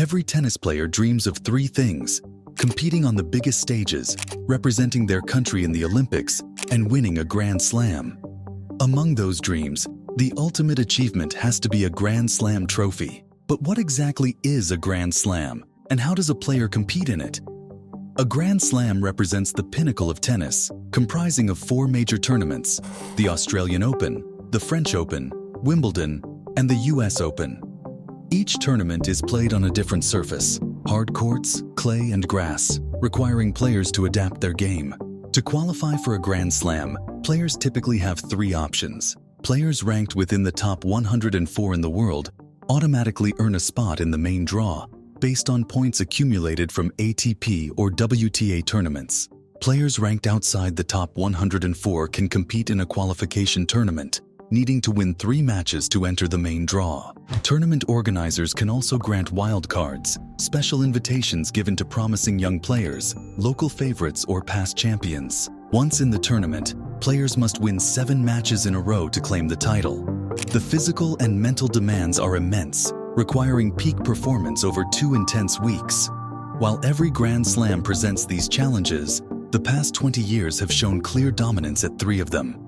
Every tennis player dreams of three things: competing on the biggest stages, representing their country in the Olympics, and winning a Grand Slam. Among those dreams, the ultimate achievement has to be a Grand Slam trophy. But what exactly is a Grand Slam, and how does a player compete in it? A Grand Slam represents the pinnacle of tennis, comprising of 4 major tournaments: the Australian Open, the French Open, Wimbledon, and the US Open. Each tournament is played on a different surface: hard courts, clay, and grass, requiring players to adapt their game. To qualify for a Grand Slam, players typically have 3 options. Players ranked within the top 104 in the world automatically earn a spot in the main draw, based on points accumulated from ATP or WTA tournaments. Players ranked outside the top 104 can compete in a qualification tournament, needing to win 3 matches to enter the main draw. Tournament organizers can also grant wildcards, special invitations given to promising young players, local favorites, or past champions. Once in the tournament, players must win 7 matches in a row to claim the title. The physical and mental demands are immense, requiring peak performance over 2 intense weeks. While every Grand Slam presents these challenges, the past 20 years have shown clear dominance at 3 of them.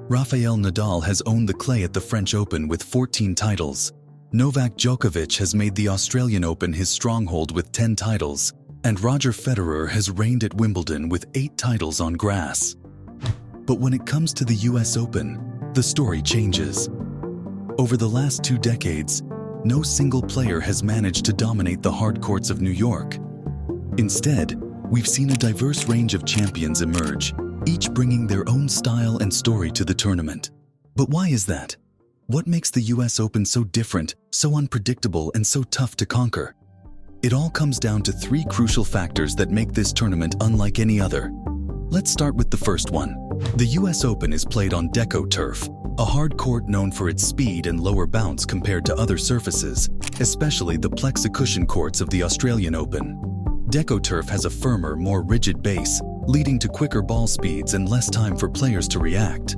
Rafael Nadal has owned the clay at the French Open with 14 titles. Novak Djokovic has made the Australian Open his stronghold with 10 titles, and Roger Federer has reigned at Wimbledon with 8 titles on grass. But when it comes to the US Open, the story changes. Over the last 2 decades, no single player has managed to dominate the hard courts of New York. Instead, we've seen a diverse range of champions emerge, each bringing their own style and story to the tournament. But why is that? What makes the US Open so different, so unpredictable, and so tough to conquer? It all comes down to 3 crucial factors that make this tournament unlike any other. Let's start with the first one. The US Open is played on Deco Turf, a hard court known for its speed and lower bounce compared to other surfaces, especially the plexicushion courts of the Australian Open. Deco Turf has a firmer, more rigid base, leading to quicker ball speeds and less time for players to react.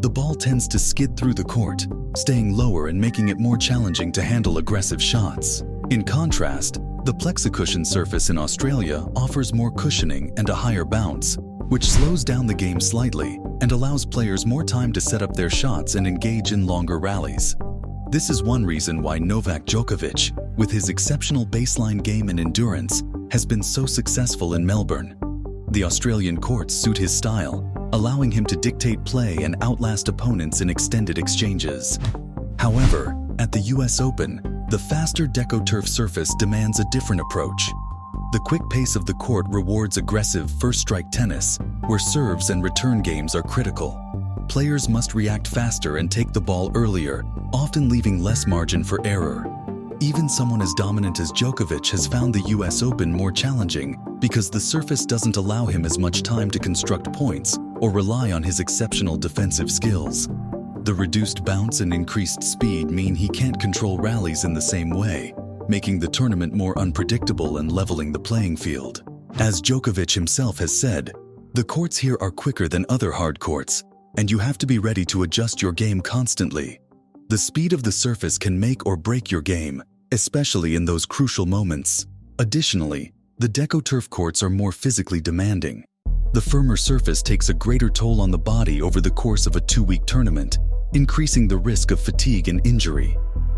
The ball tends to skid through the court, staying lower and making it more challenging to handle aggressive shots. In contrast, the plexicushion surface in Australia offers more cushioning and a higher bounce, which slows down the game slightly and allows players more time to set up their shots and engage in longer rallies. This is one reason why Novak Djokovic, with his exceptional baseline game and endurance, has been so successful in Melbourne. The Australian courts suit his style, allowing him to dictate play and outlast opponents in extended exchanges. However, at the US Open, the faster Deco Turf surface demands a different approach. The quick pace of the court rewards aggressive first-strike tennis, where serves and return games are critical. Players must react faster and take the ball earlier, often leaving less margin for error. Even someone as dominant as Djokovic has found the US Open more challenging because the surface doesn't allow him as much time to construct points or rely on his exceptional defensive skills. The reduced bounce and increased speed mean he can't control rallies in the same way, making the tournament more unpredictable and leveling the playing field. As Djokovic himself has said, the courts here are quicker than other hard courts, and you have to be ready to adjust your game constantly. The speed of the surface can make or break your game, especially in those crucial moments. Additionally, the Deco Turf courts are more physically demanding. The firmer surface takes a greater toll on the body over the course of a 2-week tournament, increasing the risk of fatigue and injury.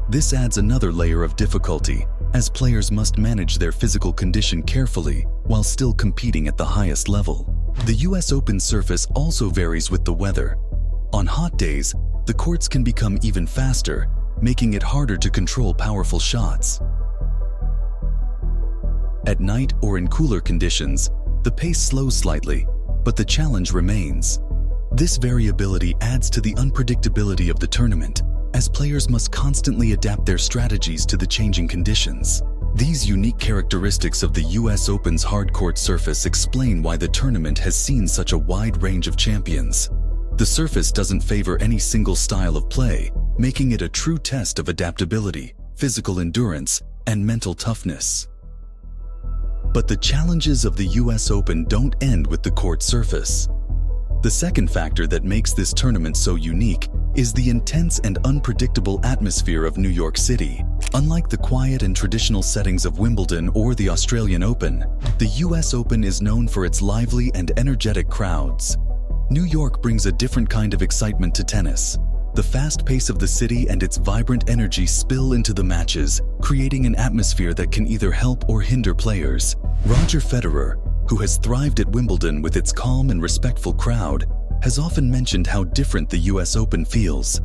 This adds another layer of difficulty, as players must manage their physical condition carefully while still competing at the highest level. The US Open surface also varies with the weather. On hot days, the courts can become even faster, making it harder to control powerful shots. At night or in cooler conditions, the pace slows slightly, but the challenge remains. This variability adds to the unpredictability of the tournament, as players must constantly adapt their strategies to the changing conditions. These unique characteristics of the US Open's hard court surface explain why the tournament has seen such a wide range of champions. The surface doesn't favor any single style of play, making it a true test of adaptability, physical endurance, and mental toughness. But the challenges of the US Open don't end with the court surface. The second factor that makes this tournament so unique is the intense and unpredictable atmosphere of New York City. Unlike the quiet and traditional settings of Wimbledon or the Australian Open, the US Open is known for its lively and energetic crowds. New York brings a different kind of excitement to tennis. The fast pace of the city and its vibrant energy spill into the matches, creating an atmosphere that can either help or hinder players. Roger Federer, who has thrived at Wimbledon with its calm and respectful crowd, has often mentioned how different the US Open feels.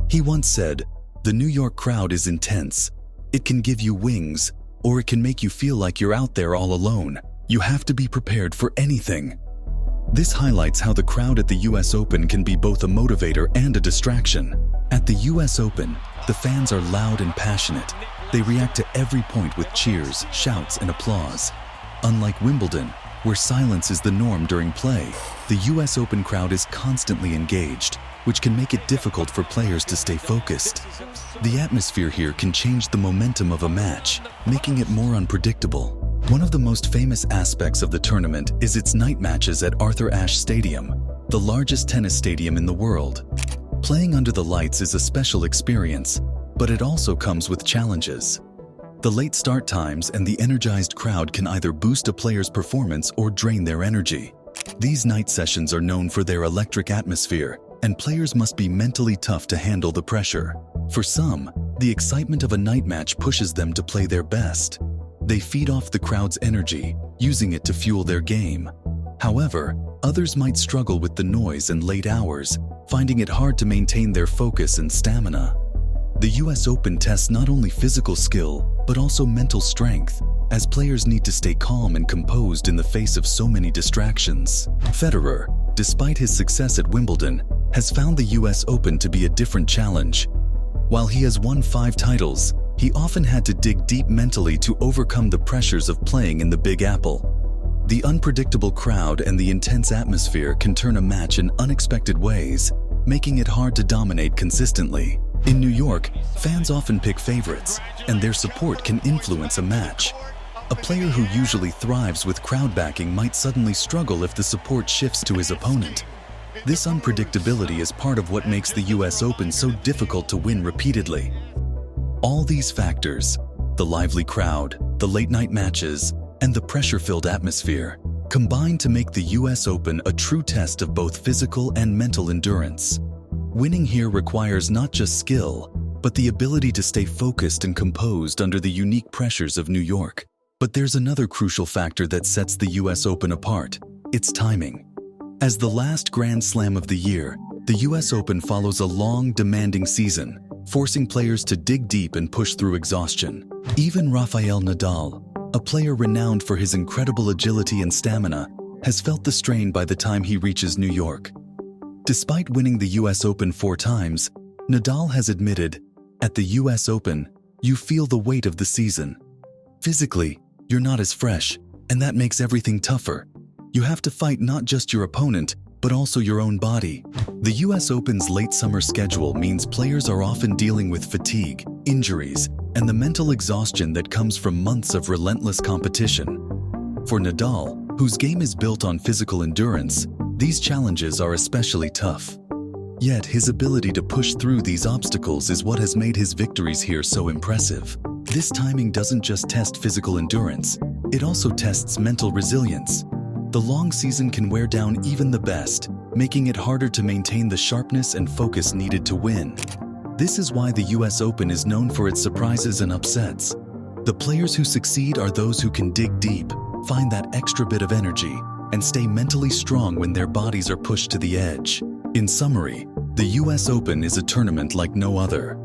He once said, "The New York crowd is intense. It can give you wings, or it can make you feel like you're out there all alone. You have to be prepared for anything." This highlights how the crowd at the US Open can be both a motivator and a distraction. At the US Open, the fans are loud and passionate. They react to every point with cheers, shouts, and applause. Unlike Wimbledon, where silence is the norm during play, the US Open crowd is constantly engaged, which can make it difficult for players to stay focused. The atmosphere here can change the momentum of a match, making it more unpredictable. One of the most famous aspects of the tournament is its night matches at Arthur Ashe Stadium, the largest tennis stadium in the world. Playing under the lights is a special experience, but it also comes with challenges. The late start times and the energized crowd can either boost a player's performance or drain their energy. These night sessions are known for their electric atmosphere, and players must be mentally tough to handle the pressure. For some, the excitement of a night match pushes them to play their best. They feed off the crowd's energy, using it to fuel their game. However, others might struggle with the noise and late hours, finding it hard to maintain their focus and stamina. The US Open tests not only physical skill, but also mental strength, as players need to stay calm and composed in the face of so many distractions. Federer, despite his success at Wimbledon, has found the US Open to be a different challenge. While he has won 5 titles, he often had to dig deep mentally to overcome the pressures of playing in the Big Apple. The unpredictable crowd and the intense atmosphere can turn a match in unexpected ways, making it hard to dominate consistently. In New York, fans often pick favorites, and their support can influence a match. A player who usually thrives with crowd backing might suddenly struggle if the support shifts to his opponent. This unpredictability is part of what makes the US Open so difficult to win repeatedly. All these factors, the lively crowd, the late-night matches, and the pressure-filled atmosphere, combine to make the US Open a true test of both physical and mental endurance. Winning here requires not just skill, but the ability to stay focused and composed under the unique pressures of New York. But there's another crucial factor that sets the US Open apart: its timing. As the last Grand Slam of the year, the US Open follows a long, demanding season, forcing players to dig deep and push through exhaustion. Even Rafael Nadal, a player renowned for his incredible agility and stamina, has felt the strain by the time he reaches New York. Despite winning the US Open 4 times, Nadal has admitted, "At the US Open, you feel the weight of the season. Physically, you're not as fresh, and that makes everything tougher. You have to fight not just your opponent, but also your own body." The US Open's late summer schedule means players are often dealing with fatigue, injuries, and the mental exhaustion that comes from months of relentless competition. For Nadal, whose game is built on physical endurance, these challenges are especially tough. Yet his ability to push through these obstacles is what has made his victories here so impressive. This timing doesn't just test physical endurance, it also tests mental resilience. The long season can wear down even the best, making it harder to maintain the sharpness and focus needed to win. This is why the US Open is known for its surprises and upsets. The players who succeed are those who can dig deep, find that extra bit of energy, and stay mentally strong when their bodies are pushed to the edge. In summary, the US Open is a tournament like no other.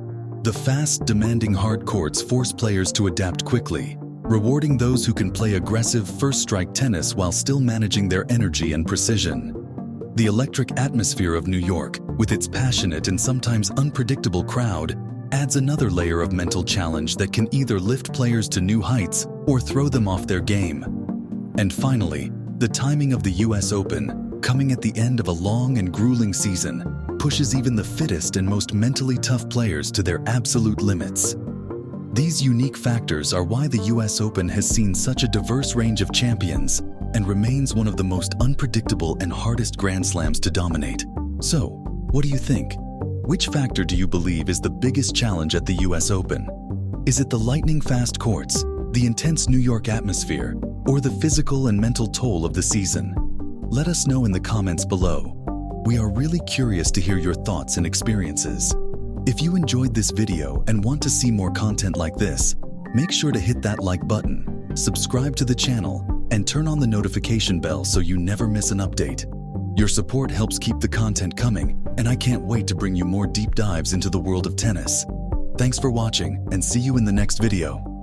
The fast, demanding hard courts force players to adapt quickly, rewarding those who can play aggressive first-strike tennis while still managing their energy and precision. The electric atmosphere of New York, with its passionate and sometimes unpredictable crowd, adds another layer of mental challenge that can either lift players to new heights or throw them off their game. And finally, the timing of the US Open, coming at the end of a long and grueling season, pushes even the fittest and most mentally tough players to their absolute limits. These unique factors are why the US Open has seen such a diverse range of champions and remains one of the most unpredictable and hardest Grand Slams to dominate. So, what do you think? Which factor do you believe is the biggest challenge at the US Open? Is it the lightning-fast courts, the intense New York atmosphere, or the physical and mental toll of the season? Let us know in the comments below. We are really curious to hear your thoughts and experiences. If you enjoyed this video and want to see more content like this, make sure to hit that like button, subscribe to the channel, and turn on the notification bell so you never miss an update. Your support helps keep the content coming, and I can't wait to bring you more deep dives into the world of tennis. Thanks for watching, and see you in the next video.